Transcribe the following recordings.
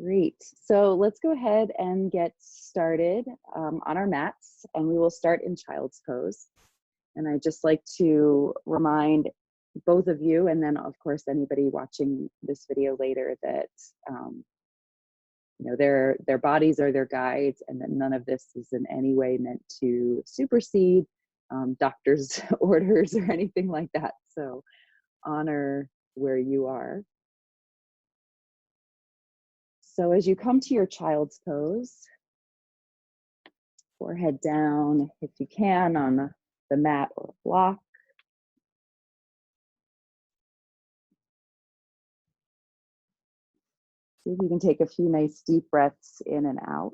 Great. So let's go ahead and get started on our mats, and we will start in child's pose. And I'd just like to remind both of you, and then of course anybody watching this video later, that their bodies are their guides, and that none of this is in any way meant to supersede doctor's orders or anything like that. So honor where you are. So as you come to your child's pose, forehead down if you can on the mat or block. See if you can take a few nice deep breaths in and out.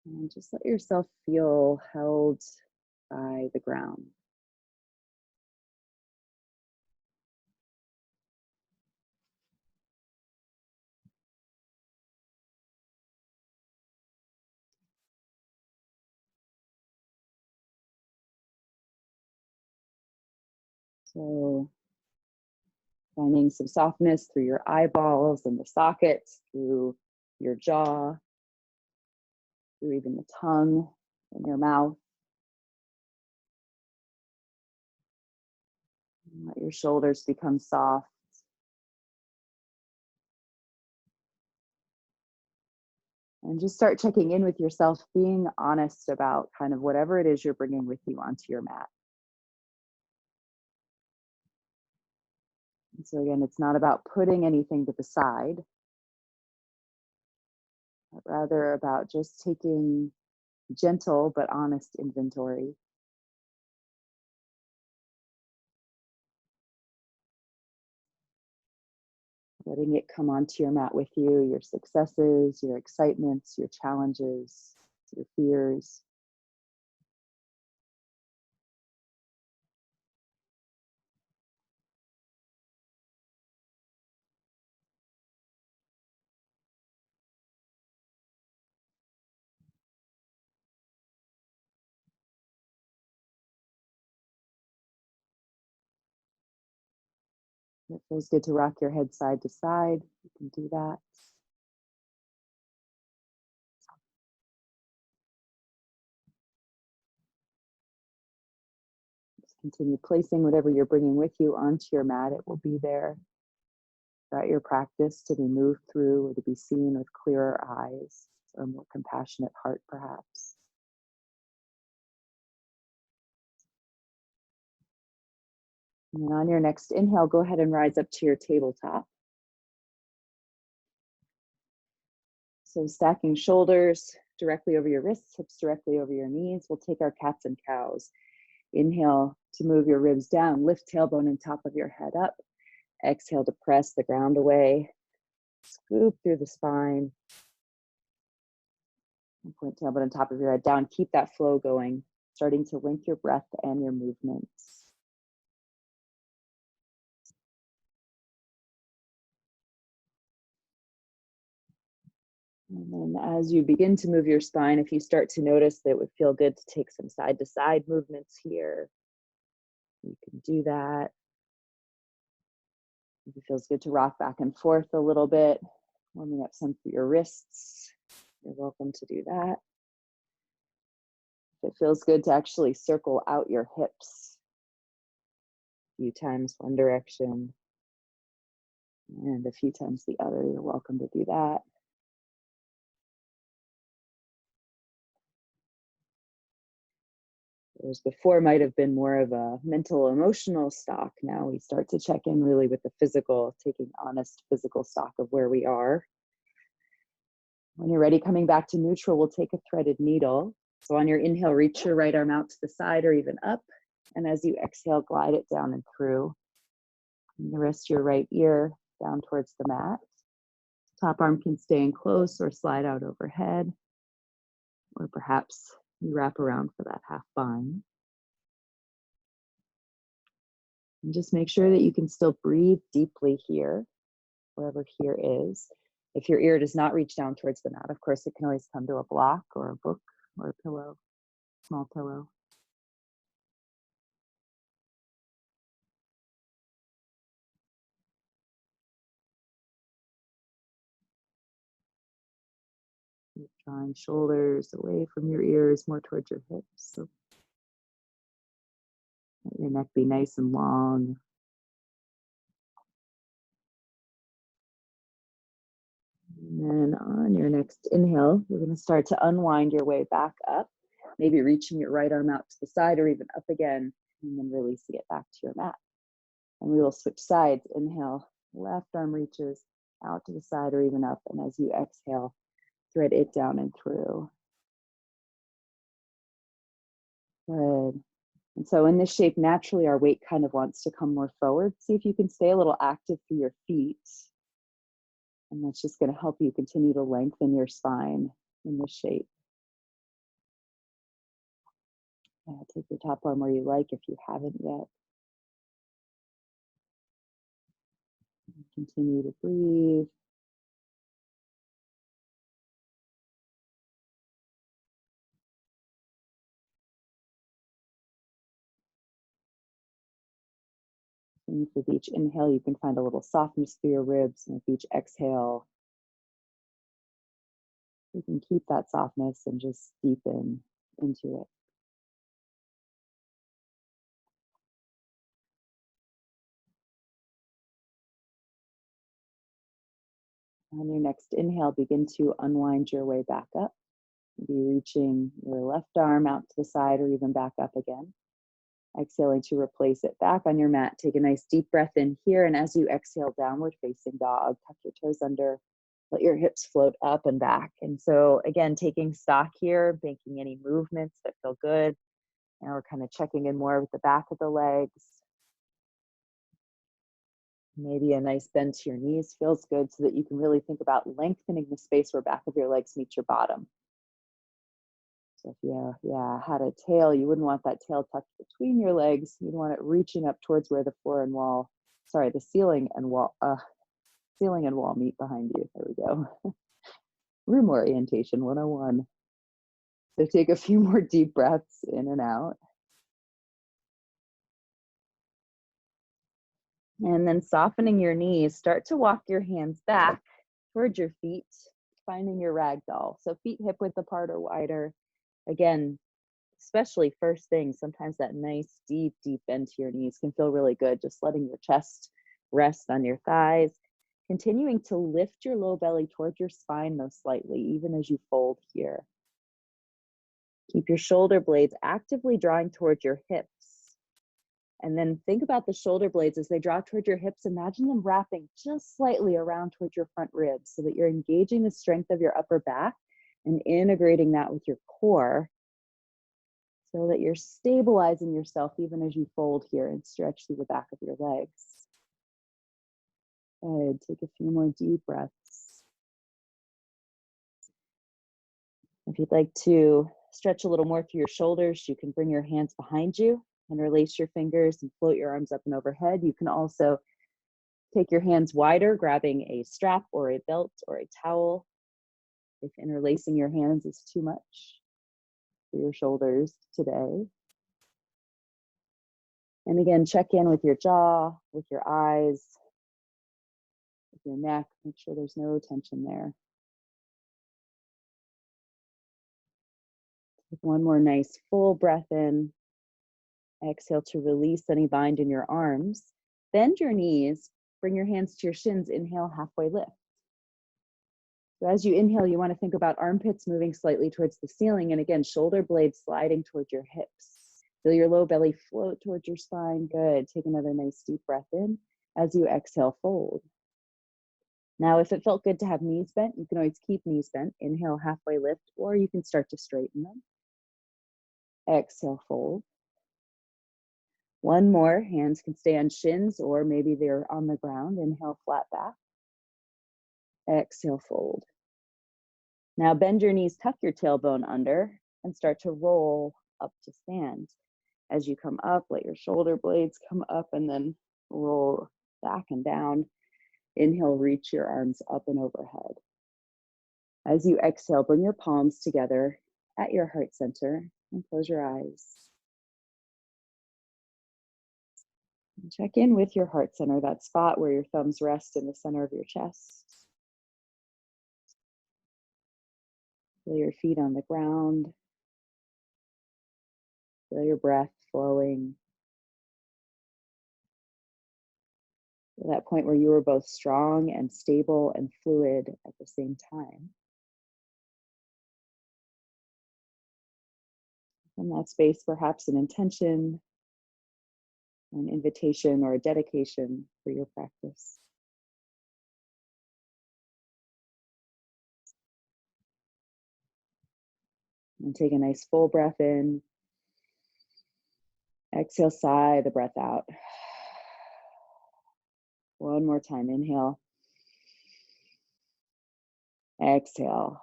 And just let yourself feel held by the ground. So finding some softness through your eyeballs and the sockets, through your jaw, through even the tongue and your mouth. And let your shoulders become soft. And just start checking in with yourself, being honest about kind of whatever it is you're bringing with you onto your mat. And so again, it's not about putting anything to the side, but rather about just taking gentle but honest inventory. Letting it come onto your mat with you, your successes, your excitements, your challenges, your fears. It feels good to rock your head side to side. You can do that. Just continue placing whatever you're bringing with you onto your mat. It will be there throughout your practice to be moved through or to be seen with clearer eyes or a more compassionate heart, perhaps. And then on your next inhale, go ahead and rise up to your tabletop. So stacking shoulders directly over your wrists, hips directly over your knees. We'll take our cats and cows. Inhale to move your ribs down, lift tailbone and top of your head up. Exhale to press the ground away. Scoop through the spine. And point tailbone and top of your head down. Keep that flow going, starting to link your breath and your movements. And then as you begin to move your spine, if you start to notice that it would feel good to take some side to side movements here, you can do that. If it feels good to rock back and forth a little bit, warming up some for your wrists, you're welcome to do that. If it feels good to actually circle out your hips a few times one direction and a few times the other, you're welcome to do that. Whereas before might have been more of a mental, emotional stock. Now we start to check in really with the physical, taking honest physical stock of where we are. When you're ready, coming back to neutral, we'll take a threaded needle. So on your inhale, reach your right arm out to the side or even up. And as you exhale, glide it down and through. And rest your right ear down towards the mat. Top arm can stay in close or slide out overhead. Or perhaps you wrap around for that half bind. And just make sure that you can still breathe deeply here, wherever here is. If your ear does not reach down towards the mat, of course, it can always come to a block or a book or a pillow. small pillow. Keep drawing shoulders away from your ears, more towards your hips. So let your neck be nice and long. And then on your next inhale, you're going to start to unwind your way back up, maybe reaching your right arm out to the side or even up again, and then releasing it back to your mat. And we will switch sides. Inhale, left arm reaches out to the side or even up. And as you exhale, thread it down and through. Good. And so in this shape, naturally, our weight kind of wants to come more forward. See if you can stay a little active through your feet. And that's just going to help you continue to lengthen your spine in this shape. Take your top arm where you like if you haven't yet. Continue to breathe. And with each inhale, you can find a little softness through your ribs. And with each exhale, you can keep that softness and just deepen into it. On your next inhale, begin to unwind your way back up. Maybe reaching your left arm out to the side or even back up again. Exhaling to replace it back on your mat. Take a nice deep breath in here. And as you exhale, downward facing dog, tuck your toes under, let your hips float up and back. And so again, taking stock here, making any movements that feel good. Now we're kind of checking in more with the back of the legs. Maybe a nice bend to your knees feels good so that you can really think about lengthening the space where back of your legs meet your bottom. So if you had a tail, you wouldn't want that tail tucked between your legs. You'd want it reaching up towards where the ceiling and wall meet behind you. There we go. Room orientation 101. So take a few more deep breaths in and out. And then softening your knees, start to walk your hands back towards your feet, finding your ragdoll. So feet hip width apart or wider. Again, especially first thing, sometimes that nice deep bend to your knees can feel really good. Just letting your chest rest on your thighs. Continuing to lift your low belly towards your spine, though slightly, even as you fold here. Keep your shoulder blades actively drawing towards your hips. And then think about the shoulder blades as they draw towards your hips. Imagine them wrapping just slightly around towards your front ribs so that you're engaging the strength of your upper back and integrating that with your core so that you're stabilizing yourself even as you fold here and stretch through the back of your legs. Good. Take a few more deep breaths. If you'd like to stretch a little more through your shoulders, you can bring your hands behind you and release your fingers and float your arms up and overhead. You can also take your hands wider, grabbing a strap or a belt or a towel if interlacing your hands is too much for your shoulders today. And again, check in with your jaw, with your eyes, with your neck. Make sure there's no tension there. Take one more nice full breath in. Exhale to release any bind in your arms. Bend your knees, bring your hands to your shins, inhale, halfway lift. So as you inhale, you want to think about armpits moving slightly towards the ceiling, and again, shoulder blades sliding towards your hips. Feel your low belly float towards your spine. Good. Take another nice deep breath in. As you exhale, fold. Now, if it felt good to have knees bent, you can always keep knees bent. Inhale, halfway lift, or you can start to straighten them. Exhale, fold. One more, hands can stay on shins or maybe they're on the ground. Inhale, flat back. Exhale, fold. Now bend your knees, tuck your tailbone under and start to roll up to stand. As you come up, let your shoulder blades come up and then roll back and down. Inhale, reach your arms up and overhead. As you exhale, bring your palms together at your heart center. And close your eyes. And check in with your heart center, that spot where your thumbs rest in the center of your chest. Feel your feet on the ground. Feel your breath flowing. Feel that point where you are both strong and stable and fluid at the same time. In that space, perhaps an intention, an invitation, or a dedication for your practice. And take a nice full breath in. Exhale, sigh the breath out. One more time, inhale. Exhale.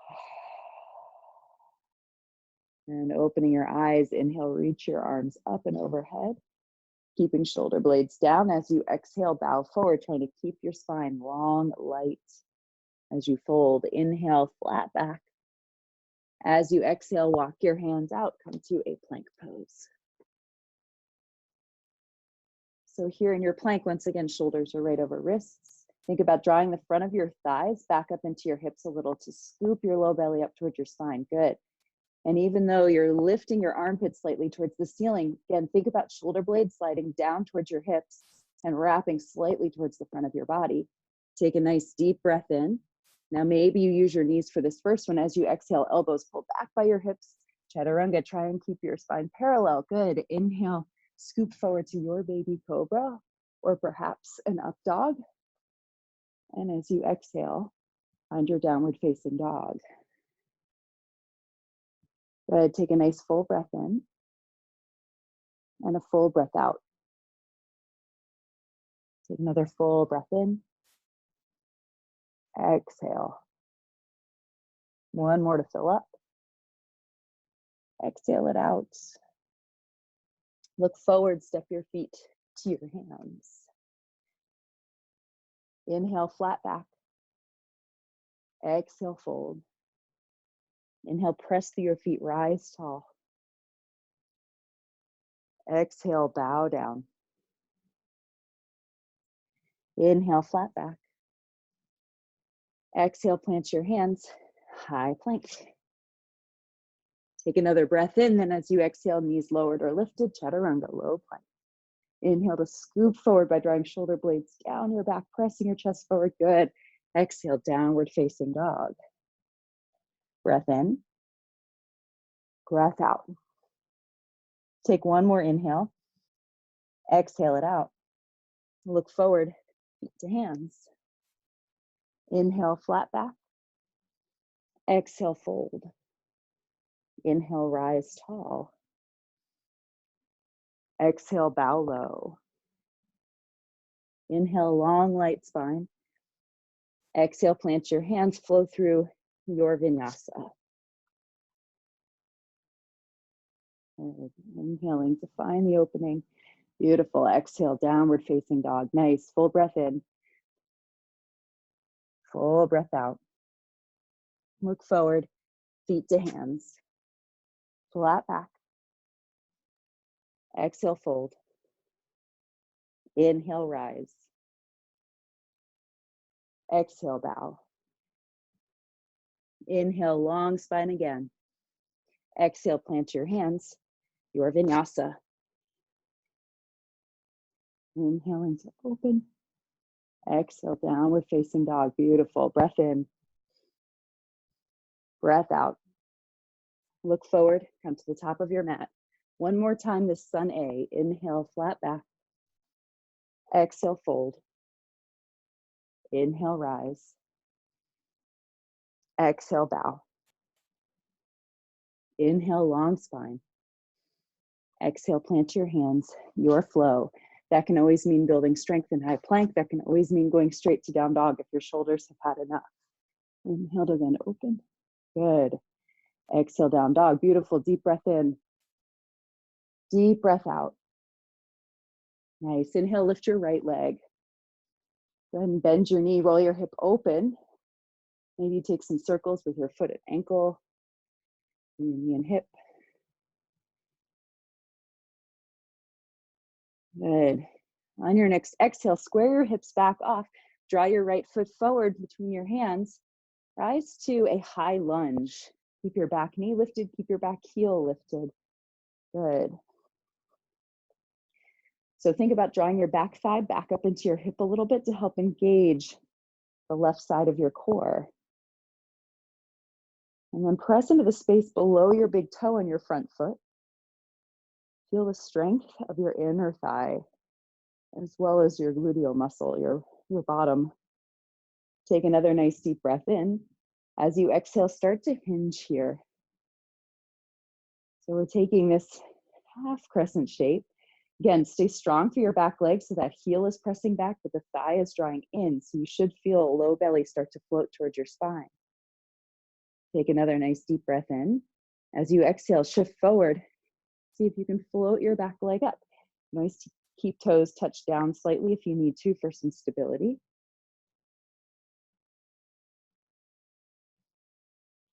And opening your eyes, inhale, reach your arms up and overhead. Keeping shoulder blades down. As you exhale, bow forward, trying to keep your spine long, light. As you fold, inhale, flat back. As you exhale, walk your hands out, come to a plank pose. So here in your plank, once again, shoulders are right over wrists. Think about drawing the front of your thighs back up into your hips a little to scoop your low belly up towards your spine. Good. And even though you're lifting your armpits slightly towards the ceiling, again, think about shoulder blades sliding down towards your hips and wrapping slightly towards the front of your body. Take a nice deep breath in. Now maybe you use your knees for this first one. As you exhale, elbows pull back by your hips. Chaturanga, try and keep your spine parallel. Good. Inhale, scoop forward to your baby cobra, or perhaps an up dog. And as you exhale, find your downward facing dog. Good. Take a nice full breath in and a full breath out. Take another full breath in. Exhale. One more to fill up. Exhale it out. Look forward, step your feet to your hands. Inhale, flat back. Exhale, fold. Inhale, press through your feet, rise tall. Exhale, bow down. Inhale, flat back. Exhale, plant your hands, high plank. Take another breath in, then as you exhale, knees lowered or lifted, chaturanga, low plank. Inhale to scoop forward by drawing shoulder blades down your back, pressing your chest forward, good. Exhale, downward facing dog. Breath in, breath out. Take one more inhale. Exhale it out. Look forward, feet to hands. Inhale, flat back. Exhale, fold. Inhale, rise tall. Exhale, bow low. Inhale, long, light spine. Exhale, plant your hands, flow through your vinyasa. Inhaling to find the opening. Beautiful. Exhale, downward facing dog. Nice. Full breath in. Full breath out. Look forward, feet to hands. Flat back. Exhale, fold. Inhale, rise. Exhale, bow. Inhale, long spine again. Exhale, plant your hands, your vinyasa. Inhaling to open. Exhale, downward facing dog. Beautiful. Breath in. Breath out. Look forward, come to the top of your mat. One more time, this sun A. Inhale, flat back. Exhale, fold. Inhale, rise. Exhale, bow. Inhale, long spine. Exhale, plant your hands, your flow. That can always mean building strength in high plank. That can always mean going straight to down dog if your shoulders have had enough. Inhale to then open. Good. Exhale, down dog. Beautiful. Deep breath in. Deep breath out. Nice. Inhale, lift your right leg. Then bend your knee, roll your hip open. Maybe take some circles with your foot and ankle, your knee and hip. Good. On your next exhale, square your hips back off. Draw your right foot forward between your hands. Rise to a high lunge. Keep your back knee lifted, keep your back heel lifted. Good. So think about drawing your back thigh back up into your hip a little bit to help engage the left side of your core. And then press into the space below your big toe on your front foot. Feel the strength of your inner thigh, as well as your gluteal muscle, your bottom. Take another nice deep breath in. As you exhale, start to hinge here. So we're taking this half crescent shape. Again, stay strong through your back leg so that heel is pressing back, but the thigh is drawing in. So you should feel a low belly start to float towards your spine. Take another nice deep breath in. As you exhale, shift forward. See if you can float your back leg up. Nice to keep toes touched down slightly if you need to for some stability.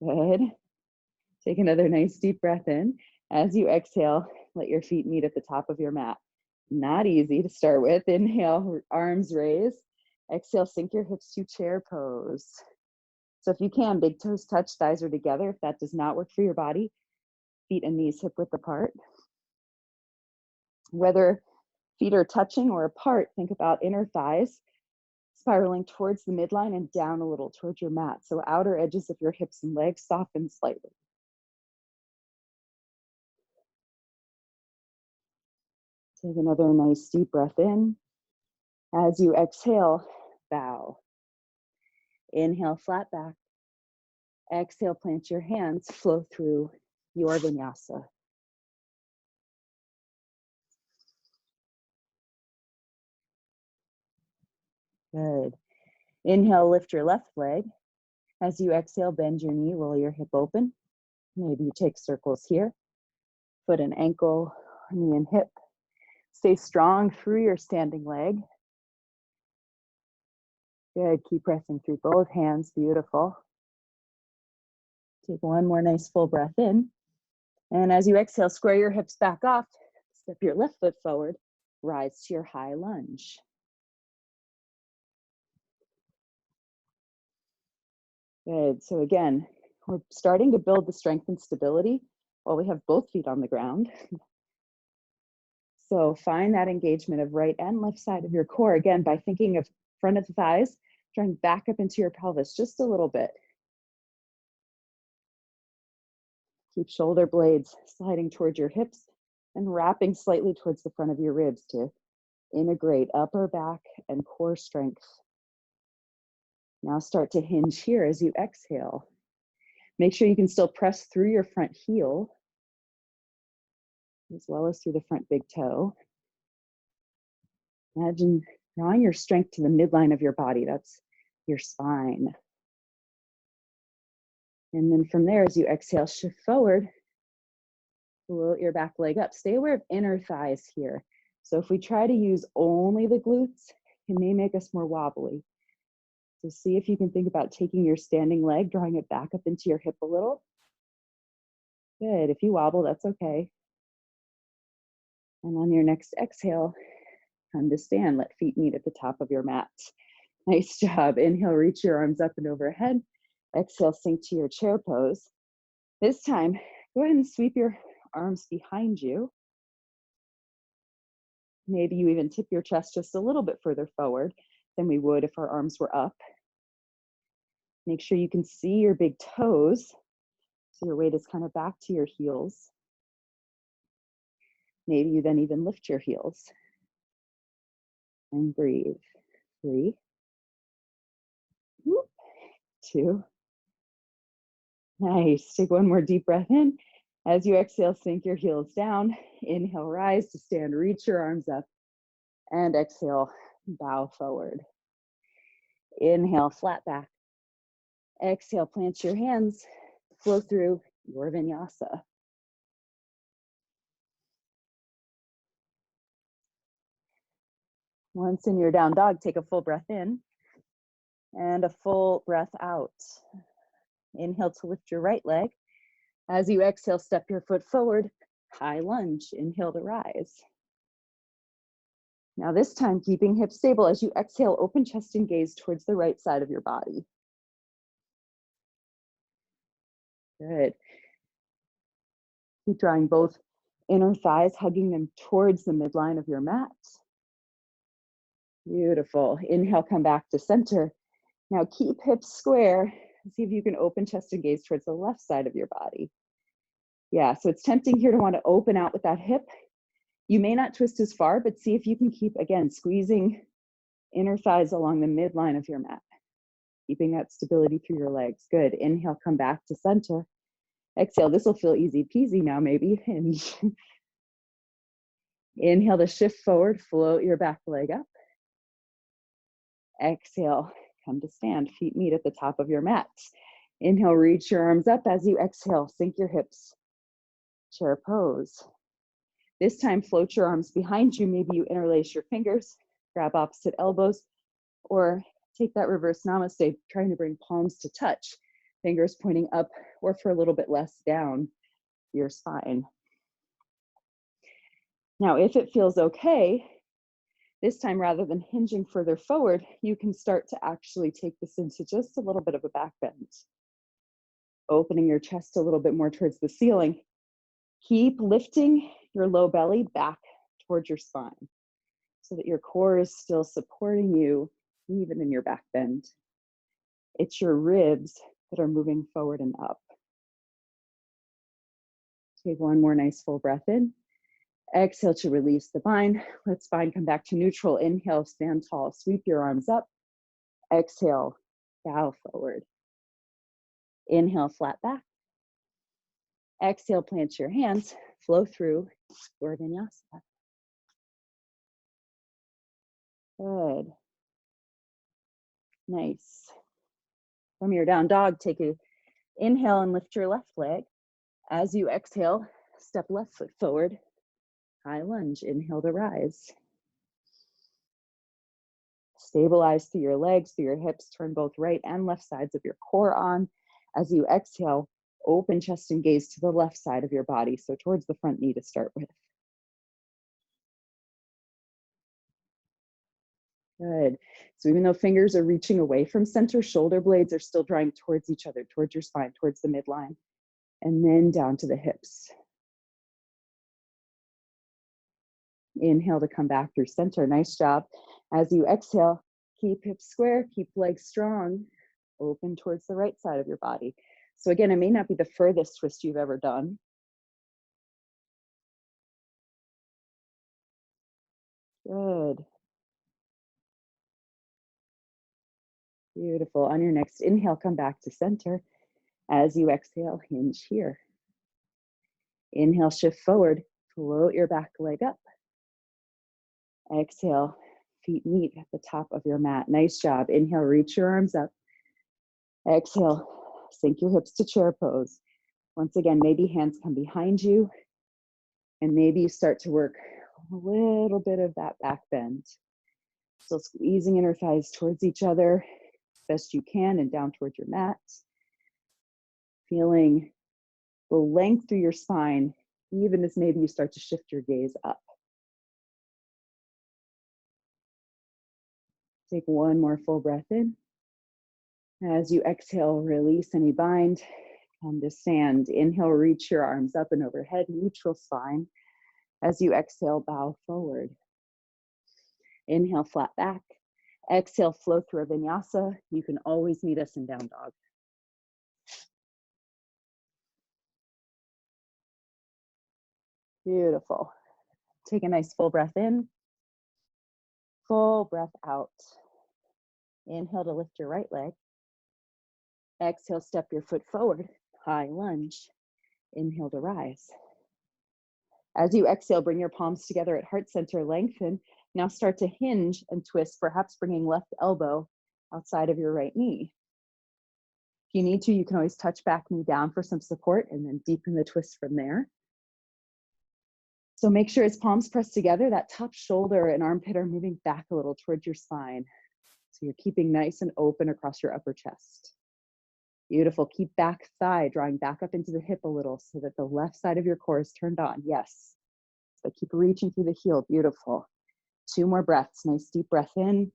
Good. Take another nice deep breath in. As you exhale, let your feet meet at the top of your mat. Not easy to start with. Inhale, arms raise. Exhale, sink your hips to chair pose. So if you can, big toes touch, thighs are together. If that does not work for your body, feet and knees hip width apart. Whether feet are touching or apart, think about inner thighs spiraling towards the midline and down a little towards your mat. So outer edges of your hips and legs soften slightly. Take another nice deep breath in. As you exhale, bow. Inhale, flat back. Exhale, plant your hands, flow through your vinyasa. Good. Inhale, lift your left leg. As you exhale, bend your knee, roll your hip open. Maybe you take circles here. Foot and ankle, knee and hip. Stay strong through your standing leg. Good, keep pressing through both hands, beautiful. Take one more nice full breath in. And as you exhale, square your hips back off. Step your left foot forward. Rise to your high lunge. Good, so again, we're starting to build the strength and stability while we have both feet on the ground. So find that engagement of right and left side of your core, again, by thinking of front of the thighs, drawing back up into your pelvis just a little bit. Keep shoulder blades sliding towards your hips and wrapping slightly towards the front of your ribs to integrate upper back and core strength. Now start to hinge here as you exhale. Make sure you can still press through your front heel as well as through the front big toe. Imagine drawing your strength to the midline of your body. That's your spine. And then from there, as you exhale, shift forward, float your back leg up. Stay aware of inner thighs here. So if we try to use only the glutes, it may make us more wobbly. So see if you can think about taking your standing leg, drawing it back up into your hip a little. Good, if you wobble, that's okay. And on your next exhale, come to stand, let feet meet at the top of your mat. Nice job. Inhale, reach your arms up and overhead. Exhale, sink to your chair pose. This time, go ahead and sweep your arms behind you. Maybe you even tip your chest just a little bit further forward than we would if our arms were up. Make sure you can see your big toes, so your weight is kind of back to your heels. Maybe you then even lift your heels. And breathe. 3, 2. Nice. Take one more deep breath in. As you exhale, sink your heels down. Inhale, rise to stand, reach your arms up. And exhale, bow forward. Inhale, flat back. Exhale, plant your hands, flow through your vinyasa. Once in your down dog, take a full breath in and a full breath out. Inhale to lift your right leg. As you exhale, step your foot forward, high lunge. Inhale to rise. Now this time, keeping hips stable, as you exhale, open chest and gaze towards the right side of your body. Good. Keep drawing both inner thighs, hugging them towards the midline of your mat. Beautiful. Inhale, come back to center. Now keep hips square. See if you can open chest and gaze towards the left side of your body. Yeah, so it's tempting here to want to open out with that hip. You may not twist as far, but see if you can keep, again, squeezing inner thighs along the midline of your mat, keeping that stability through your legs. Good. Inhale, come back to center. Exhale, this will feel easy peasy now, maybe. Hinge. Inhale to shift forward, float your back leg up. Exhale, come to stand, feet meet at the top of your mat. Inhale, reach your arms up. As you exhale, sink your hips, chair pose. This time, float your arms behind you. Maybe you interlace your fingers, grab opposite elbows, or take that reverse namaste, trying to bring palms to touch, fingers pointing up, or for a little bit less down your spine. Now, if it feels okay, this time, rather than hinging further forward, you can start to actually take this into just a little bit of a back bend, opening your chest a little bit more towards the ceiling. Keep lifting your low belly back towards your spine so that your core is still supporting you even in your back bend. It's your ribs that are moving forward and up. Take one more nice full breath in. Exhale to release the bind. Let spine come back to neutral. Inhale, stand tall, sweep your arms up. Exhale, bow forward. Inhale, flat back. Exhale, plant your hands, flow through your vinyasa. Good. Nice. From your down dog, take an inhale and lift your left leg. As you exhale, step left foot forward. High lunge, inhale to rise. Stabilize through your legs, through your hips, turn both right and left sides of your core on. As you exhale, open chest and gaze to the left side of your body, so towards the front knee to start with. Good. So even though fingers are reaching away from center, shoulder blades are still drawing towards each other, towards your spine, towards the midline, and then down to the hips. Inhale to come back through center. Nice job. As you exhale, keep hips square, keep legs strong, open towards the right side of your body. So again, it may not be the furthest twist you've ever done. Good. Beautiful. On your next inhale, come back to center. As you exhale, hinge here. Inhale, shift forward, float your back leg up. Exhale, feet meet at the top of your mat. Nice job. Inhale, reach your arms up. Exhale, sink your hips to chair pose. Once again, maybe hands come behind you, and maybe you start to work a little bit of that back bend. Still squeezing inner thighs towards each other best you can and down towards your mat. Feeling the length through your spine, even as maybe you start to shift your gaze up. Take one more full breath in. As you exhale, release any bind. Come to stand. Inhale, reach your arms up and overhead, neutral spine. As you exhale, bow forward. Inhale, flat back. Exhale, flow through a vinyasa. You can always meet us in down dog. Beautiful. Take a nice full breath in. Full breath out. Inhale to lift your right leg. Exhale, step your foot forward. High lunge. Inhale to rise. As you exhale, bring your palms together at heart center, lengthen. Now start to hinge and twist, perhaps bringing left elbow outside of your right knee. If you need to, you can always touch back knee down for some support and then deepen the twist from there. So make sure as palms press together, that top shoulder and armpit are moving back a little towards your spine. So you're keeping nice and open across your upper chest. Beautiful. Keep back thigh drawing back up into the hip a little so that the left side of your core is turned on. Yes. So keep reaching through the heel. Beautiful. 2 more breaths. Nice deep breath in.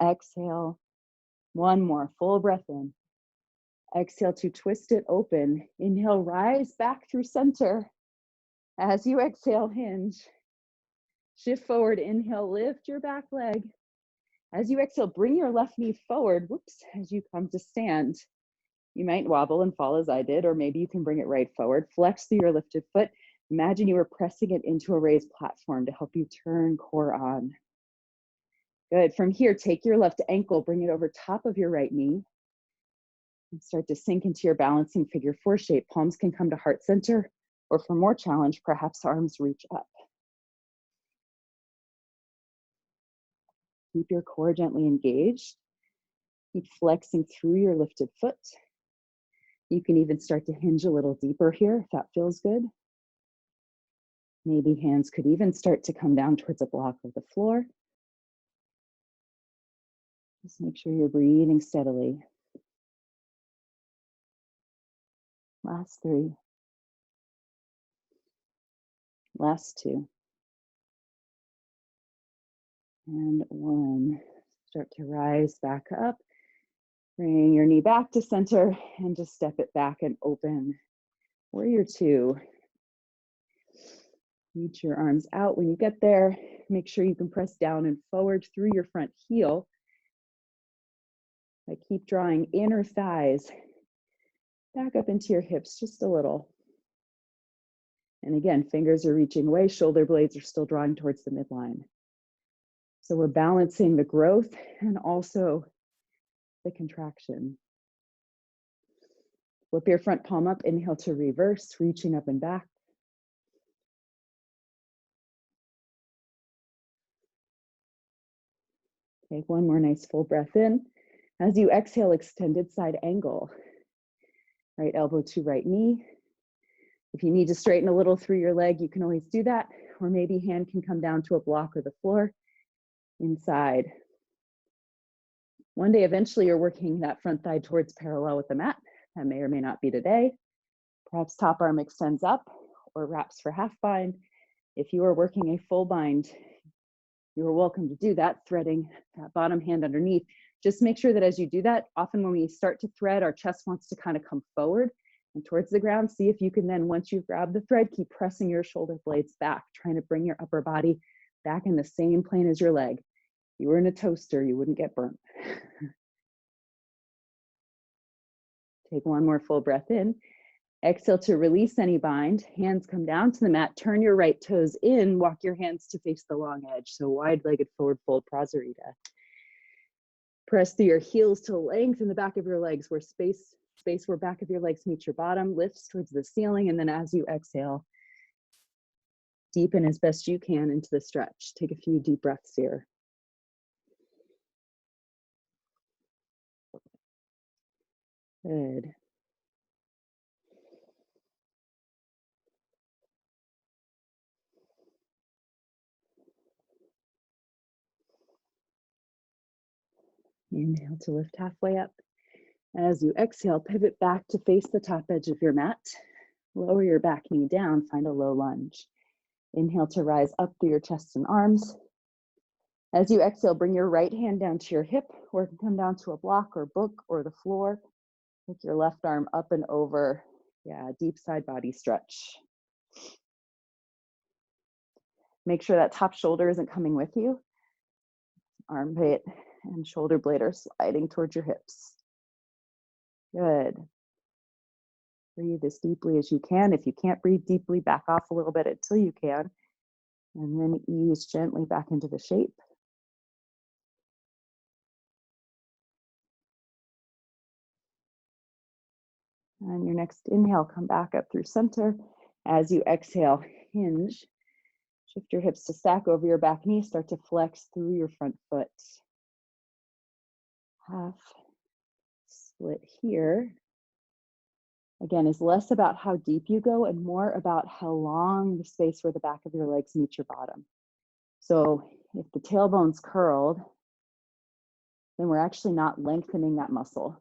Exhale. 1 more full breath in. Exhale to twist it open. Inhale, rise back through center. As you exhale, hinge. Shift forward, inhale, lift your back leg. As you exhale, bring your left knee forward. Whoops, as you come to stand. You might wobble and fall as I did, or maybe you can bring it right forward. Flex through your lifted foot. Imagine you were pressing it into a raised platform to help you turn core on. Good. From here, take your left ankle, bring it over top of your right knee, and start to sink into your balancing figure 4 shape. Palms can come to heart center, or for more challenge, perhaps arms reach up. Keep your core gently engaged. Keep flexing through your lifted foot. You can even start to hinge a little deeper here if that feels good. Maybe hands could even start to come down towards a block of the floor. Just make sure you're breathing steadily. Last 3. Last 2. And 1. Start to rise back up. Bring your knee back to center and just step it back and open. Warrior 2. Reach your arms out when you get there. Make sure you can press down and forward through your front heel. I keep drawing inner thighs back up into your hips just a little. And again, fingers are reaching away, shoulder blades are still drawing towards the midline. So we're balancing the growth and also the contraction. Flip your front palm up, inhale to reverse, reaching up and back. Take 1 more nice full breath in. As you exhale, extended side angle. Right elbow to right knee. If you need to straighten a little through your leg, you can always do that. Or maybe hand can come down to a block or the floor. Inside. One day, eventually, you're working that front thigh towards parallel with the mat. That may or may not be today. Perhaps top arm extends up or wraps for half bind. If you are working a full bind, you are welcome to do that, threading that bottom hand underneath. Just make sure that as you do that, often when we start to thread, our chest wants to kind of come forward and towards the ground. See if you can then, once you've grabbed the thread, keep pressing your shoulder blades back, trying to bring your upper body back in the same plane as your leg. If you were in a toaster, you wouldn't get burnt. Take 1 more full breath in. Exhale to release any bind. Hands come down to the mat. Turn your right toes in. Walk your hands to face the long edge. So wide-legged forward fold, Prasarita. Press through your heels to lengthen the back of your legs, where space where back of your legs meet your bottom, lifts towards the ceiling. And then as you exhale, deepen as best you can into the stretch. Take a few deep breaths here. Good. Inhale to lift halfway up. As you exhale, pivot back to face the top edge of your mat. Lower your back knee down, find a low lunge. Inhale to rise up through your chest and arms. As you exhale, bring your right hand down to your hip, or it can come down to a block or book or the floor. Take your left arm up and over. Yeah, deep side body stretch. Make sure that top shoulder isn't coming with you. Armpit and shoulder blade are sliding towards your hips. Good. Breathe as deeply as you can. If you can't breathe deeply, back off a little bit until you can. And then ease gently back into the shape. And your next inhale, come back up through center. As you exhale, hinge. Shift your hips to stack over your back knee. Start to flex through your front foot. Half split here. Again, is less about how deep you go and more about how long the space where the back of your legs meet your bottom. So if the tailbone's curled, then we're actually not lengthening that muscle.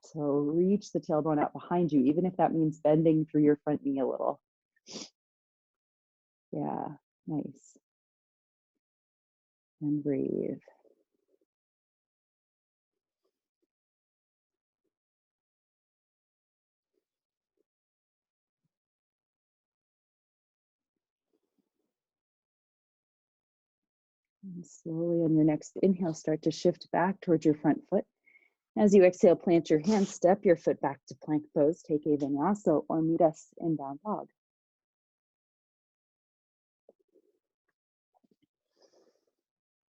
So reach the tailbone out behind you, even if that means bending through your front knee a little. Yeah, nice. And breathe. And slowly on your next inhale, start to shift back towards your front foot. As you exhale, plant your hands, step your foot back to plank pose, take a vinyasa or meet us in down dog.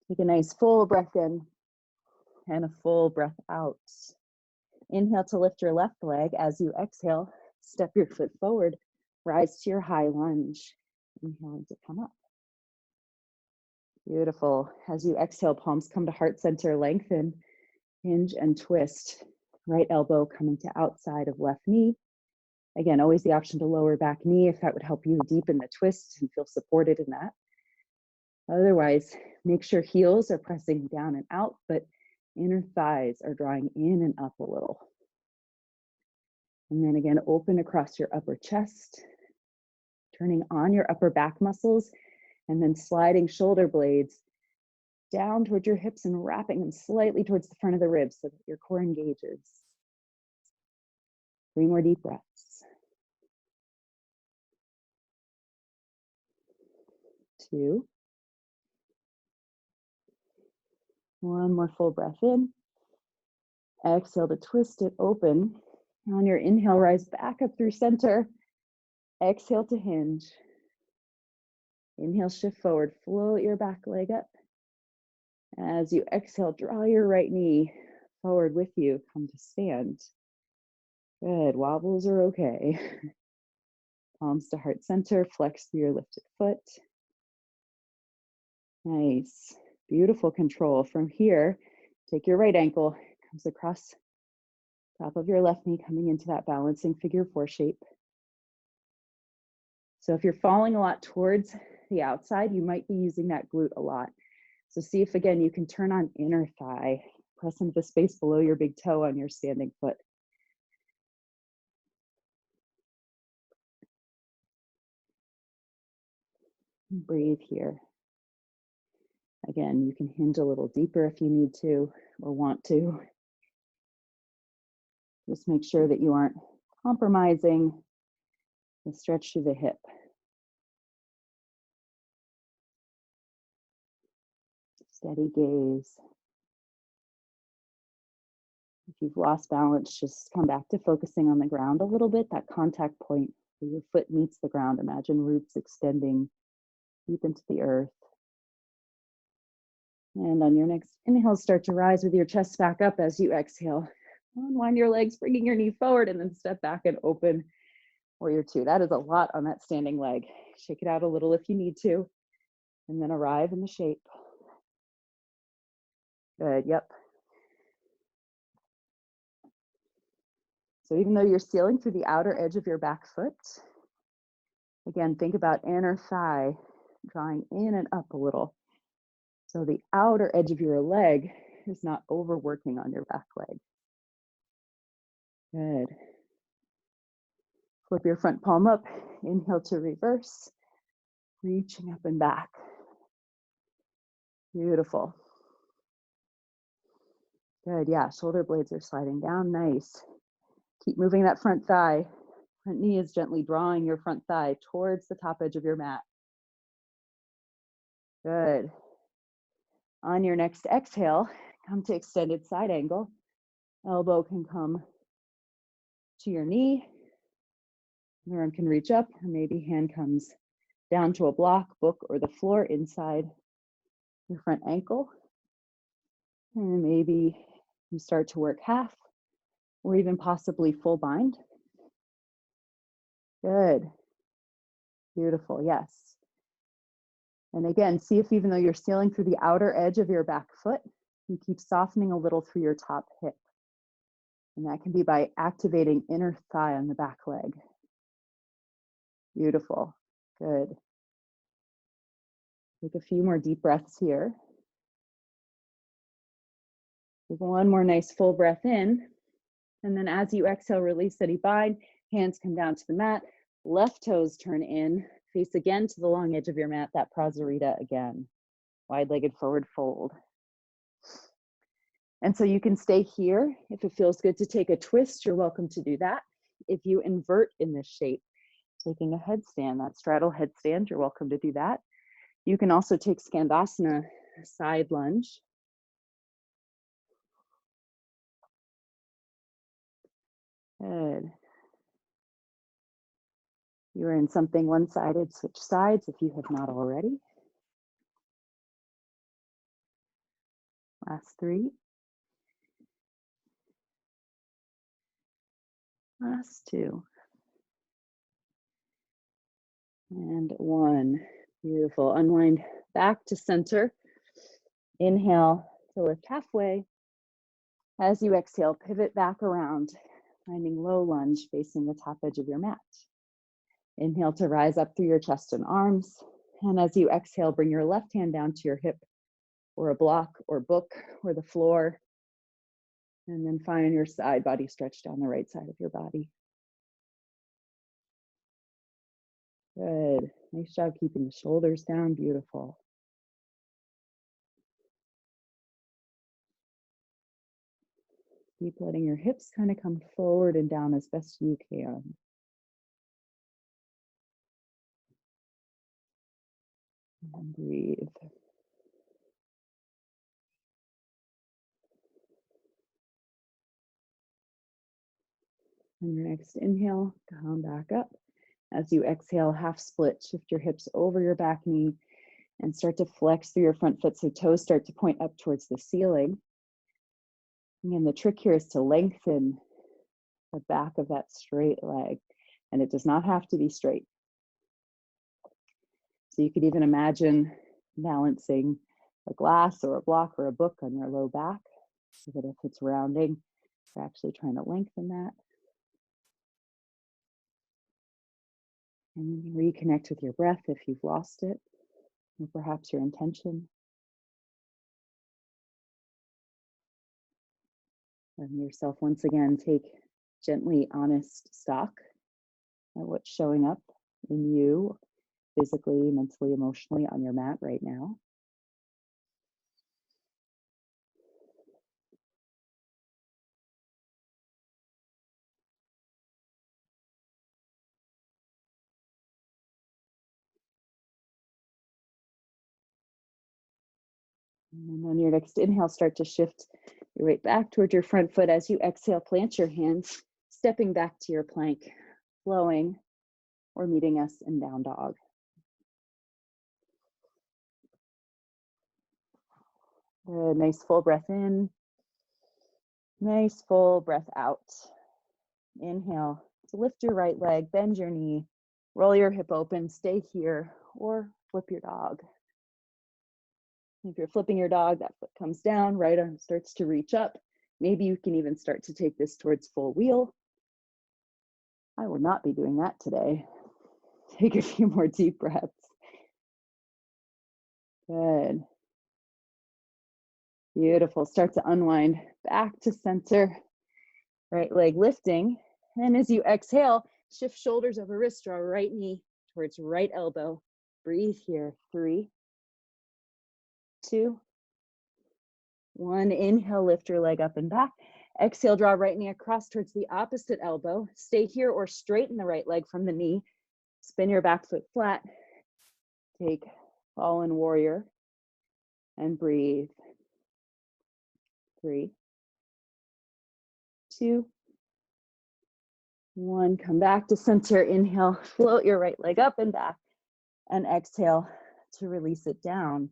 Take a nice full breath in and a full breath out. Inhale to lift your left leg. As you exhale, step your foot forward, rise to your high lunge. Inhaling to come up. Beautiful. As you exhale, palms come to heart center, lengthen, hinge and twist. Right elbow coming to outside of left knee. Again, always the option to lower back knee if that would help you deepen the twist and feel supported in that. Otherwise, make sure heels are pressing down and out, but inner thighs are drawing in and up a little. And then again, open across your upper chest, turning on your upper back muscles, and then sliding shoulder blades down towards your hips and wrapping them slightly towards the front of the ribs so that your core engages. 3 more deep breaths. 2. 1 more full breath in. Exhale to twist it open. On your inhale, rise back up through center. Exhale to hinge. Inhale, shift forward, float your back leg up. As you exhale, draw your right knee forward with you, come to stand. Good, wobbles are okay. Palms to heart center, flex through your lifted foot. Nice, beautiful control. From here, take your right ankle, comes across top of your left knee, coming into that balancing figure 4 shape. So if you're falling a lot towards the outside, you might be using that glute a lot. So see if, again, you can turn on inner thigh, press into the space below your big toe on your standing foot. Breathe here. Again, you can hinge a little deeper if you need to or want to. Just make sure that you aren't compromising the stretch through the hip. Steady gaze. If you've lost balance, just come back to focusing on the ground a little bit, that contact point where your foot meets the ground. Imagine roots extending deep into the earth. And on your next inhale, start to rise with your chest back up as you exhale. Unwind your legs, bringing your knee forward, and then step back and open warrior 2. That is a lot on that standing leg. Shake it out a little if you need to, and then arrive in the shape. Good, yep. So even though you're sealing through the outer edge of your back foot, again, think about inner thigh drawing in and up a little. So the outer edge of your leg is not overworking on your back leg. Good. Flip your front palm up, inhale to reverse, reaching up and back. Beautiful. Good, yeah, shoulder blades are sliding down, nice. Keep moving that front thigh. Front knee is gently drawing your front thigh towards the top edge of your mat. Good. On your next exhale, come to extended side angle. Elbow can come to your knee. Your arm can reach up, or maybe hand comes down to a block, book, or the floor inside your front ankle. And maybe you start to work half, or even possibly full bind. Good. Beautiful, yes. And again, see if even though you're sealing through the outer edge of your back foot, you keep softening a little through your top hip. And that can be by activating inner thigh on the back leg. Beautiful, good. Take a few more deep breaths here. Take 1 more nice full breath in. And then as you exhale, release any bind. Hands come down to the mat. Left toes turn in. Face again to the long edge of your mat, that prasarita again. Wide-legged forward fold. And so you can stay here. If it feels good to take a twist, you're welcome to do that. If you invert in this shape, taking a headstand, that straddle headstand, you're welcome to do that. You can also take Skandasana, side lunge. Good. You are in something one-sided, switch sides if you have not already. Last 3. Last 2. And 1. Beautiful. Unwind back to center. Inhale to lift halfway. As you exhale, pivot back around, finding low lunge facing the top edge of your mat. Inhale to rise up through your chest and arms. And as you exhale, bring your left hand down to your hip or a block or book or the floor. And then find your side body stretch down the right side of your body. Good. Nice job keeping the shoulders down. Beautiful. Keep letting your hips kind of come forward and down as best you can. And breathe. On your next inhale, come back up. As you exhale, half split, shift your hips over your back knee and start to flex through your front foot so toes start to point up towards the ceiling. Again, the trick here is to lengthen the back of that straight leg, and it does not have to be straight. So you could even imagine balancing a glass or a block or a book on your low back so that if it's rounding, you're actually trying to lengthen that. And then reconnect with your breath if you've lost it, or perhaps your intention. Letting yourself once again take gently honest stock at what's showing up in you, physically, mentally, emotionally on your mat right now. And on your next inhale, start to shift your weight back towards your front foot. As you exhale, plant your hands, stepping back to your plank, flowing, or meeting us in down dog. Good, nice full breath in. Nice full breath out. Inhale to lift your right leg, bend your knee, roll your hip open, stay here, or flip your dog. If you're flipping your dog, that foot comes down, right arm starts to reach up. Maybe you can even start to take this towards full wheel. I will not be doing that today. Take a few more deep breaths. Good. Beautiful. Start to unwind back to center. Right leg lifting. And as you exhale, shift shoulders over wrist, draw right knee towards right elbow. Breathe here. 3, 2, 1. Inhale, lift your leg up and back. Exhale, draw right knee across towards the opposite elbow. Stay here or straighten the right leg from the knee. Spin your back foot flat. Take fallen warrior and breathe. 3, 2, 1. Come back to center. Inhale, float your right leg up and back. And exhale to release it down.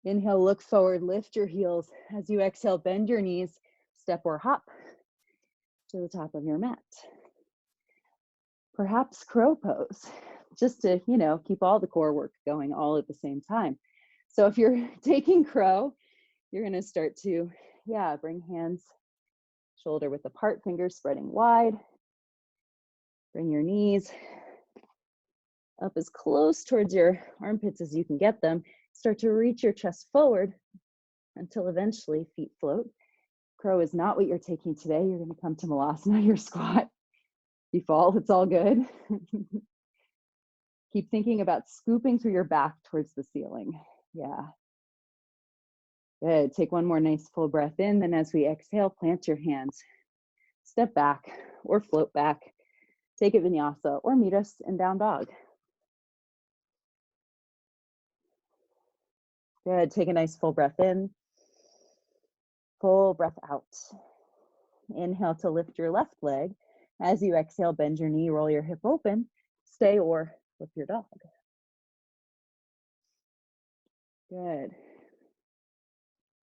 Inhale, look forward, lift your heels. As you exhale, bend your knees, step or hop to the top of your mat. Perhaps crow pose, just to, keep all the core work going all at the same time. So if you're taking crow, you're gonna start to, bring hands shoulder width apart, fingers spreading wide. Bring your knees up as close towards your armpits as you can get them. Start to reach your chest forward until eventually feet float. Crow is not what you're taking today. You're going to come to Malasana, your squat. You fall, it's all good. Keep thinking about scooping through your back towards the ceiling. Yeah. Good. Take one more nice full breath in. Then as we exhale, plant your hands. Step back or float back. Take it vinyasa or meet us in down dog. Good. Take a nice full breath in. Full breath out. Inhale to lift your left leg. As you exhale, bend your knee, roll your hip open. Stay or flip your dog. Good.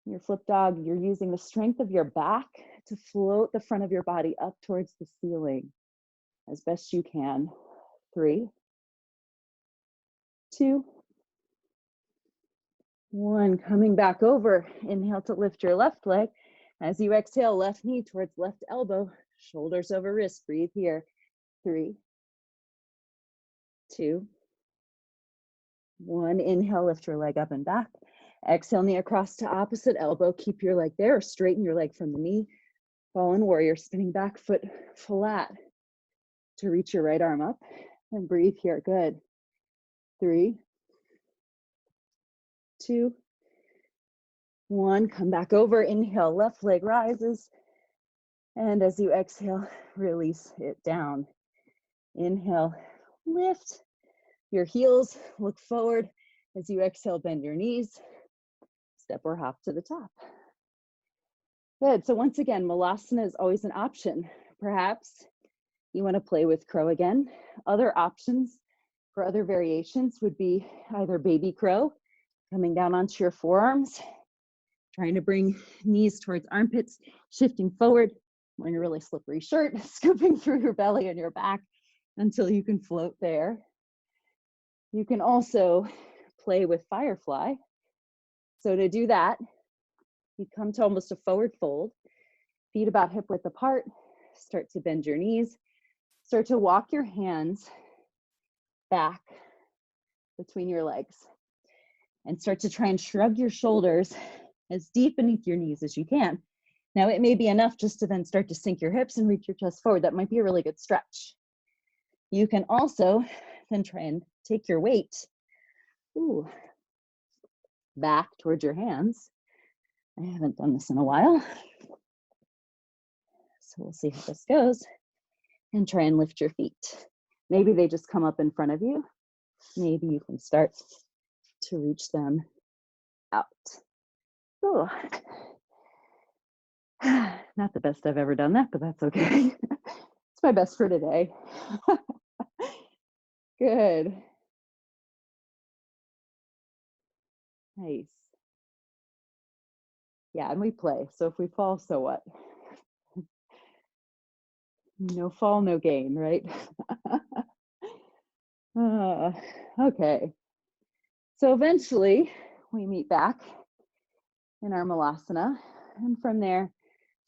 Your flip dog, you're using the strength of your back to float the front of your body up towards the ceiling as best you can. 3, 2, 1. Coming back over. Inhale to lift your left leg. As you exhale, left knee towards left elbow, shoulders over wrist. Breathe here. 3, 2, 1. Inhale, lift your leg up and back. Exhale, knee across to opposite elbow. Keep your leg there, or straighten your leg from the knee. Fallen warrior, spinning back foot flat to reach your right arm up. And breathe here. Good. 3, 2, 1. Come back over. Inhale, left leg rises. And as you exhale, release it down. Inhale, lift your heels, look forward. As you exhale, bend your knees. Step or hop to the top. Good. So once again, Malasana is always an option. Perhaps you want to play with crow again. Other options for other variations would be either baby crow, coming down onto your forearms, trying to bring knees towards armpits, shifting forward, wearing a really slippery shirt, scooping through your belly and your back until you can float there. You can also play with firefly. So to do that, you come to almost a forward fold, feet about hip width apart, start to bend your knees, start to walk your hands back between your legs, and start to try and shrug your shoulders as deep beneath your knees as you can. Now, it may be enough just to then start to sink your hips and reach your chest forward. That might be a really good stretch. You can also then try and take your weight back towards your hands. I haven't done this in a while, so we'll see how this goes. And try and lift your feet. Maybe they just come up in front of you. Maybe you can start to reach them out. Ooh. Not the best I've ever done that, but that's okay. It's my best for today. Good. Nice. Yeah, and we play. So if we fall, so what? No fall, no gain, right? Okay. So eventually we meet back in our Malasana. And from there,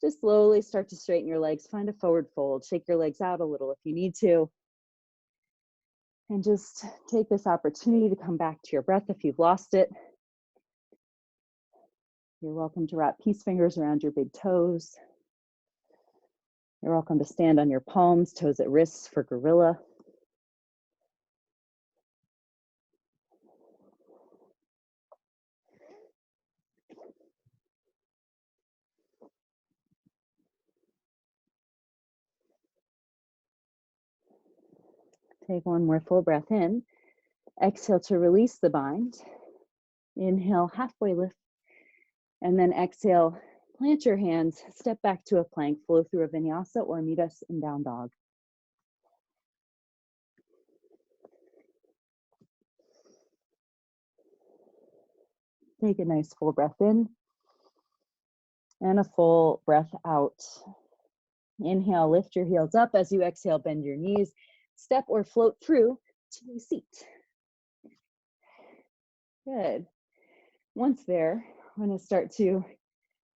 just slowly start to straighten your legs. Find a forward fold. Shake your legs out a little if you need to. And just take this opportunity to come back to your breath if you've lost it. You're welcome to wrap peace fingers around your big toes. You're welcome to stand on your palms, toes at wrists for gorilla. Take one more full breath in. Exhale to release the bind. Inhale, halfway lift. And then exhale, plant your hands, step back to a plank, flow through a vinyasa or meet us in down dog. Take a nice full breath in and a full breath out. Inhale, lift your heels up. As you exhale, bend your knees, step or float through to a seat. Good. Once there, we're going to start to,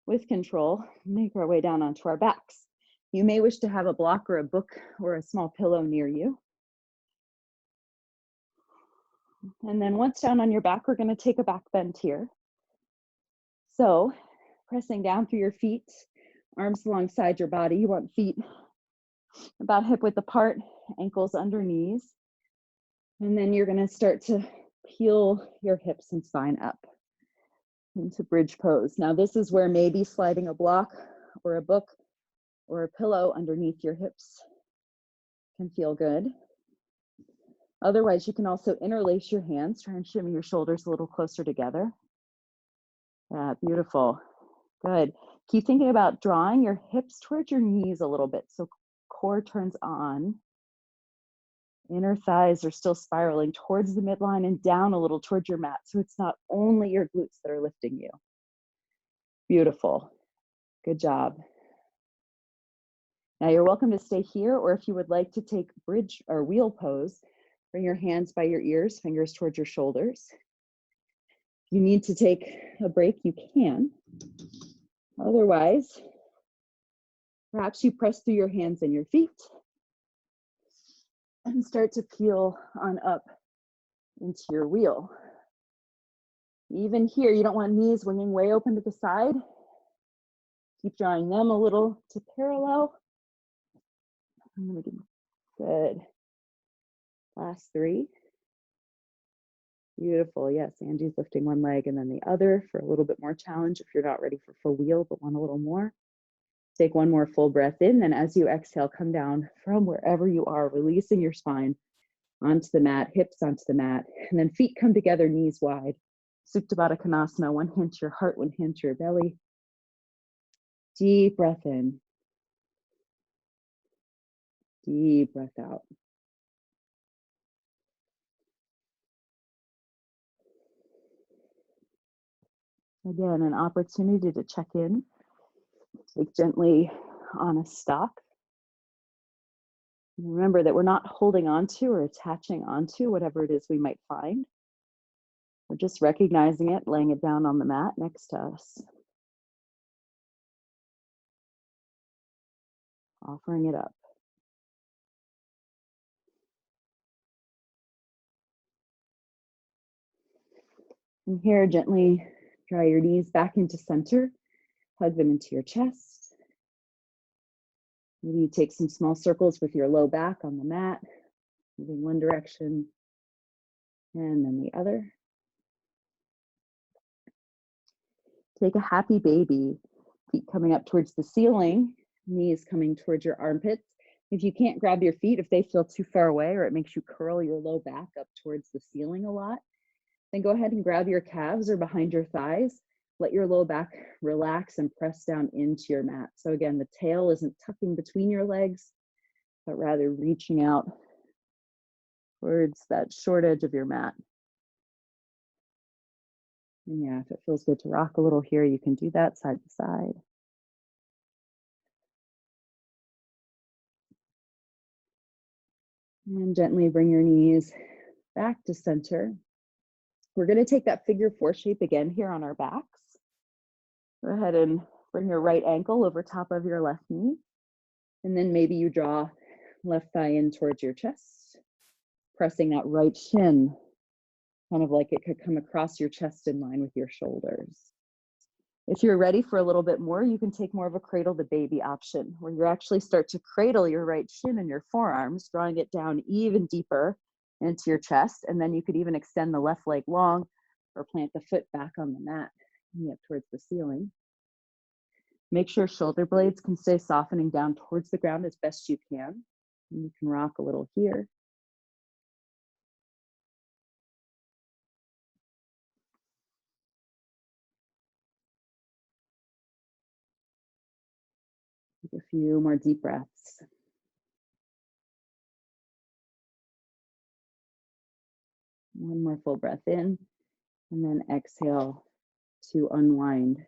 with control, make our way down onto our backs. You may wish to have a block or a book or a small pillow near you. And then once down on your back, we're going to take a back bend here. So pressing down through your feet, arms alongside your body. You want feet about hip width apart, ankles under knees. And then you're going to start to peel your hips and spine up into bridge pose. Now this is where maybe sliding a block or a book or a pillow underneath your hips can feel good. Otherwise, you can also interlace your hands, try and shimmy your shoulders a little closer together. Yeah, beautiful. Good. Keep thinking about drawing your hips towards your knees a little bit. So core turns on. Inner thighs are still spiraling towards the midline and down a little towards your mat. So it's not only your glutes that are lifting you. Beautiful. Good job. Now you're welcome to stay here, or if you would like to take bridge or wheel pose, bring your hands by your ears, fingers towards your shoulders. If you need to take a break, you can. Otherwise, perhaps you press through your hands and your feet and start to peel on up into your wheel. Even here, you don't want knees winging way open to the side. Keep drawing them a little to parallel. Good. Last 3. Beautiful. Yes, Angie's lifting one leg and then the other for a little bit more challenge if you're not ready for full wheel but want a little more. Take one more full breath in. Then as you exhale, come down from wherever you are, releasing your spine onto the mat, hips onto the mat, and then feet come together, knees wide. Supta Baddha Konasana, one hand to your heart, one hand to your belly. Deep breath in. Deep breath out. Again, an opportunity to check in. Take gently on a stock. Remember that we're not holding on to or attaching onto whatever it is we might find. We're just recognizing it, laying it down on the mat next to us. Offering it up. And here, gently draw your knees back into center. Hug them into your chest. Maybe you take some small circles with your low back on the mat, moving one direction and then the other. Take a happy baby, feet coming up towards the ceiling, knees coming towards your armpits. If you can't grab your feet, if they feel too far away or it makes you curl your low back up towards the ceiling a lot, then go ahead and grab your calves or behind your thighs. Let your low back relax and press down into your mat. So again, the tail isn't tucking between your legs, but rather reaching out towards that short edge of your mat. And yeah, if it feels good to rock a little here, you can do that side to side. And gently bring your knees back to center. We're going to take that figure 4 shape again here on our backs. Go ahead and bring your right ankle over top of your left knee. And then maybe you draw left thigh in towards your chest, pressing that right shin, kind of like it could come across your chest in line with your shoulders. If you're ready for a little bit more, you can take more of a cradle the baby option, where you actually start to cradle your right shin in your forearms, drawing it down even deeper into your chest. And then you could even extend the left leg long or plant the foot back on the mat, up towards the ceiling. Make sure shoulder blades can stay softening down towards the ground as best you can. And you can rock a little here. Take a few more deep breaths. One more full breath in, and then exhale to unwind.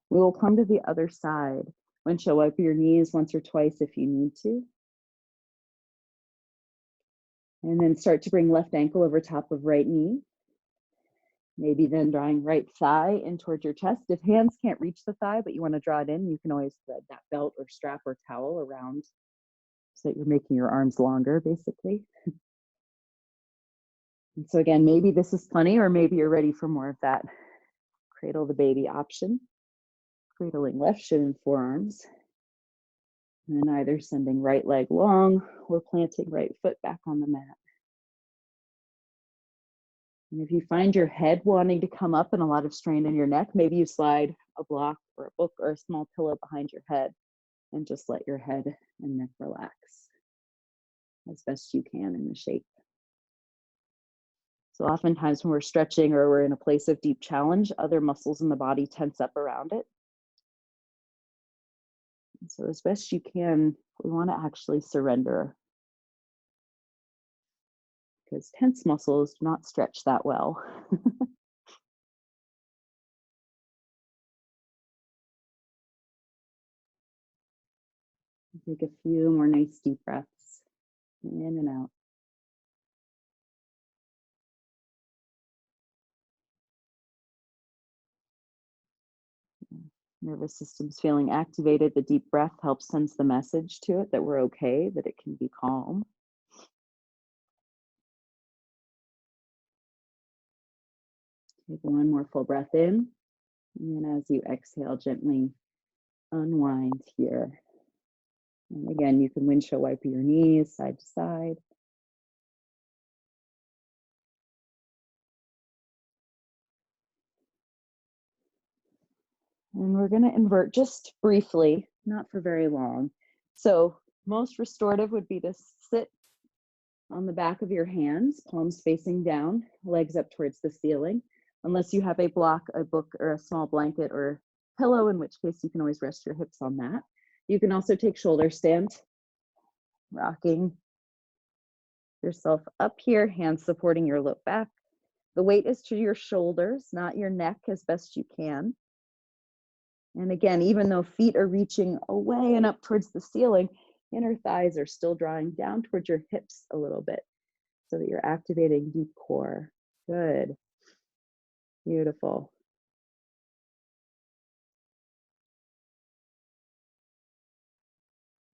We will come to the other side. Windshield wipe your knees once or twice if you need to. And then start to bring left ankle over top of right knee. Maybe then drawing right thigh in towards your chest. If hands can't reach the thigh, but you want to draw it in, you can always thread that belt or strap or towel around so that you're making your arms longer, basically. And so again, maybe this is plenty, or maybe you're ready for more of that cradle the baby option. Cradling left shin and forearms. And then either sending right leg long or planting right foot back on the mat. And if you find your head wanting to come up and a lot of strain in your neck, maybe you slide a block or a book or a small pillow behind your head and just let your head and neck relax as best you can in the shape. So oftentimes when we're stretching or we're in a place of deep challenge, other muscles in the body tense up around it. And so as best you can, we want to actually surrender, because tense muscles do not stretch that well. Take a few more nice deep breaths in and out. Nervous system's feeling activated. The deep breath helps sends the message to it that we're okay, that it can be calm. Take one more full breath in. And then as you exhale, gently unwind here. And again, you can windshield wipe your knees side to side. And we're going to invert just briefly, not for very long. So most restorative would be to sit on the back of your hands, palms facing down, legs up towards the ceiling, unless you have a block, a book, or a small blanket or pillow, in which case you can always rest your hips on that. You can also take shoulder stand, rocking yourself up here, hands supporting your low back. The weight is to your shoulders, not your neck, as best you can. And again, even though feet are reaching away and up towards the ceiling, inner thighs are still drawing down towards your hips a little bit so that you're activating deep core. Good. Beautiful.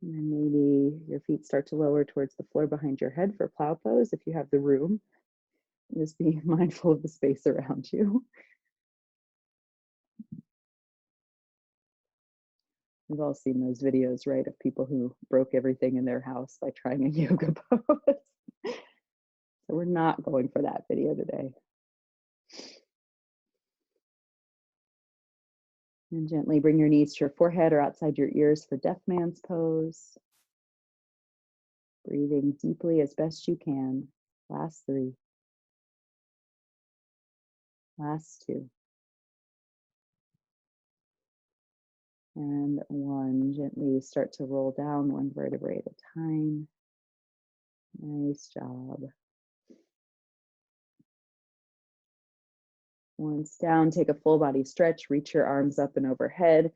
And then maybe your feet start to lower towards the floor behind your head for plow pose if you have the room. Just be mindful of the space around you. We've all seen those videos, right, of people who broke everything in their house by trying a yoga pose. So we're not going for that video today. And gently bring your knees to your forehead or outside your ears for deaf man's pose. Breathing deeply as best you can. Last 3. Last 2. And 1. Gently start to roll down one vertebrae at a time. Nice job. Once down, take a full body stretch. Reach your arms up and overhead.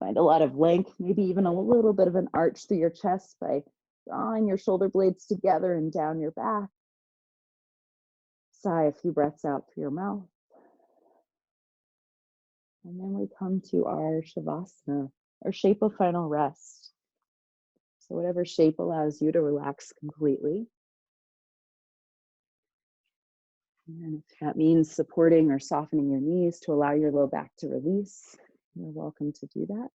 Find a lot of length, maybe even a little bit of an arch through your chest by drawing your shoulder blades together and down your back. Sigh a few breaths out through your mouth. And then we come to our Shavasana, our shape of final rest. So whatever shape allows you to relax completely. And if that means supporting or softening your knees to allow your low back to release, you're welcome to do that.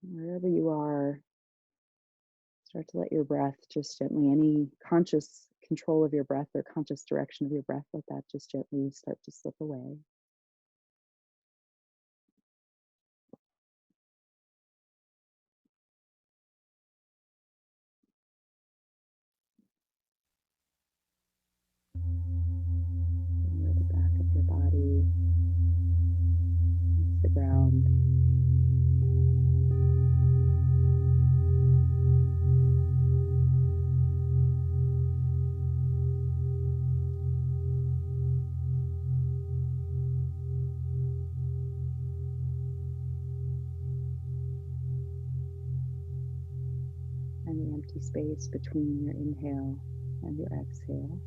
Wherever you are, start to let your breath just gently, any conscious control of your breath or conscious direction of your breath, let that just gently start to slip away. Where the back of your body hits the ground. And the empty space between your inhale and your exhale.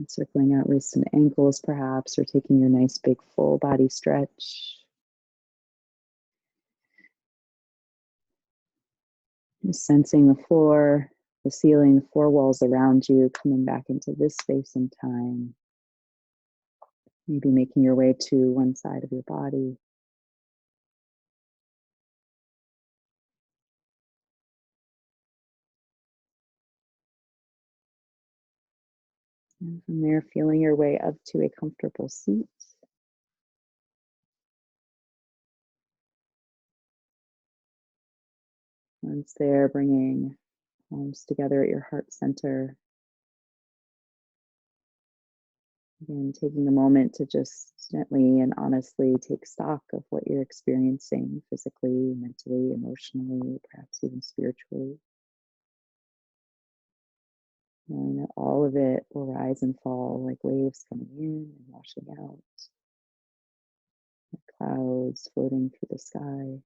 Circling out wrists and ankles, perhaps, or taking your nice big full body stretch. Just sensing the floor, the ceiling, the four walls around you, coming back into this space and time. Maybe making your way to one side of your body. And from there, feeling your way up to a comfortable seat. Once there, bringing palms together at your heart center. Again, taking a moment to just gently and honestly take stock of what you're experiencing physically, mentally, emotionally, perhaps even spiritually. Knowing that all of it will rise and fall like waves coming in and washing out, like clouds floating through the sky.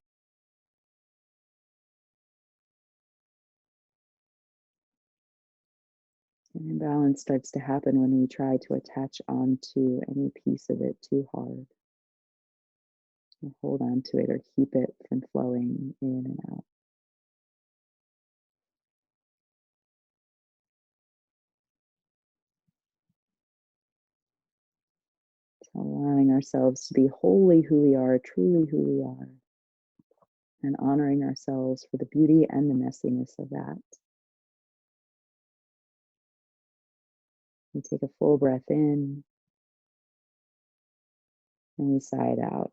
An imbalance starts to happen when we try to attach onto any piece of it too hard, or hold on to it or keep it from flowing in and out. So allowing ourselves to be wholly who we are, truly who we are, and honoring ourselves for the beauty and the messiness of that. We take a full breath in and we sigh it out.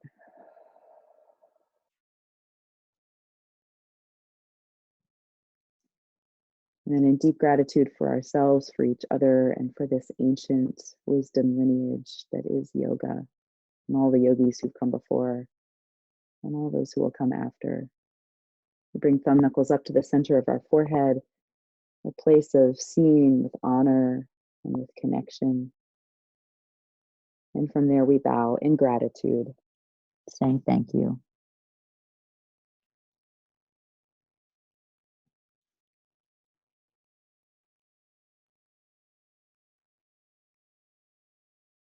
And then in deep gratitude for ourselves, for each other, and for this ancient wisdom lineage that is yoga, and all the yogis who've come before, and all those who will come after. We bring thumb knuckles up to the center of our forehead, a place of seeing with honor and with connection. And from there, we bow in gratitude, saying thank you.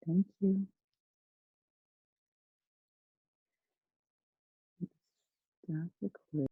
Thank you. Stop recording.